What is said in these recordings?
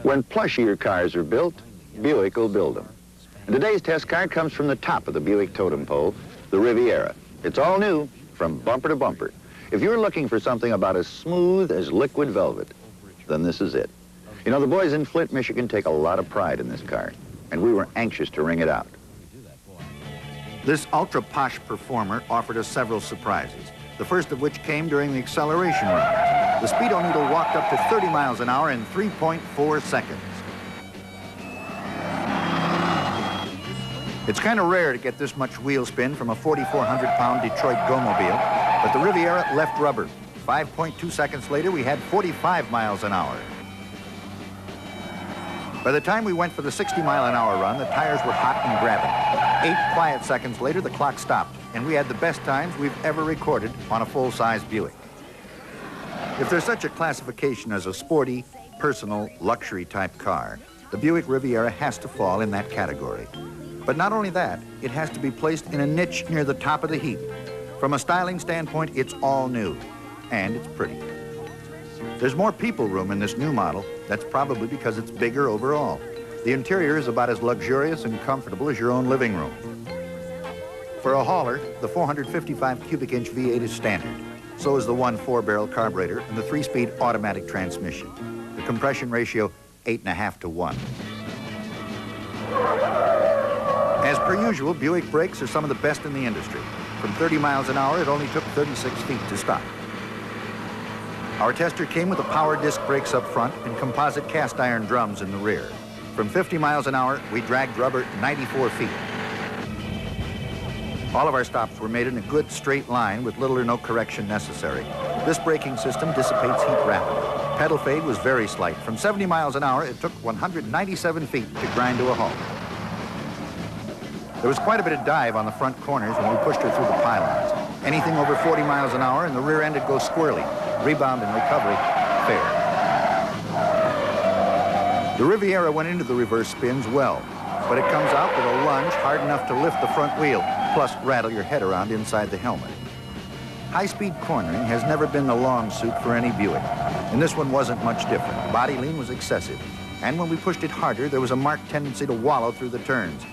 When plushier cars are built, Buick will build them. And today's test car comes from the top of the Buick totem pole, the Riviera. It's all new, from bumper to bumper. If you're looking for something about as smooth as liquid velvet, then this is it. You know, the boys in Flint, Michigan take a lot of pride in this car, and we were anxious to wring it out. This ultra-posh performer offered us several surprises, the first of which came during the acceleration run. The speedometer walked up to 30 miles an hour in 3.4 seconds. It's kind of rare to get this much wheel spin from a 4,400-pound Detroit go-mobile, but the Riviera left rubber. 5.2 seconds later, we had 45 miles an hour. By the time we went for the 60-mile-an-hour run, the tires were hot and grabbing. 8 quiet seconds later, the clock stopped, and we had the best times we've ever recorded on a full-size Buick. If there's such a classification as a sporty, personal, luxury-type car, the Buick Riviera has to fall in that category. But not only that, it has to be placed in a niche near the top of the heap. From a styling standpoint, it's all new, and it's pretty. There's more people room in this new model. That's probably because it's bigger overall. The interior is about as luxurious and comfortable as your own living room. For a hauler, the 455 cubic inch V8 is standard. So is the 4-barrel carburetor and the 3-speed automatic transmission. The compression ratio, 8.5 to 1. As per usual, Buick brakes are some of the best in the industry. From 30 miles an hour, it only took 36 feet to stop. Our tester came with the power disc brakes up front and composite cast iron drums in the rear. From 50 miles an hour, we dragged rubber 94 feet. All of our stops were made in a good straight line with little or no correction necessary. This braking system dissipates heat rapidly. Pedal fade was very slight. From 70 miles an hour, it took 197 feet to grind to a halt. There was quite a bit of dive on the front corners when we pushed her through the pylons. Anything over 40 miles an hour and the rear end would go squirrely. Rebound and recovery, fair. The Riviera went into the reverse spins well, but it comes out with a lunge hard enough to lift the front wheel, plus rattle your head around inside the helmet. High-speed cornering has never been the long suit for any Buick, and this one wasn't much different. Body lean was excessive, and when we pushed it harder, there was a marked tendency to wallow through the turns.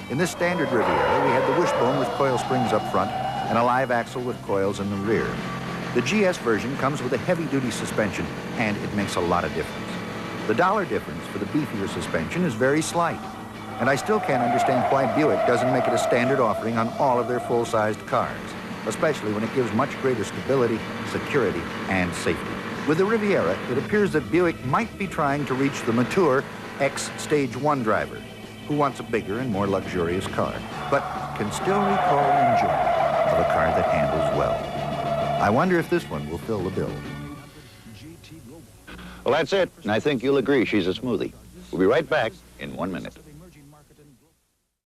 In this standard Riviera, we had the wishbone with coil springs up front and a live axle with coils in the rear. The GS version comes with a heavy-duty suspension, and it makes a lot of difference. The dollar difference for the beefier suspension is very slight, and I still can't understand why Buick doesn't make it a standard offering on all of their full-sized cars, especially when it gives much greater stability, security, and safety. With the Riviera, it appears that Buick might be trying to reach the mature ex-Stage 1 driver who wants a bigger and more luxurious car, but can still recall the enjoyment of a car that handles well. I wonder if this one will fill the bill. Well, that's it, and I think you'll agree she's a smoothie. We'll be right back in 1 minute.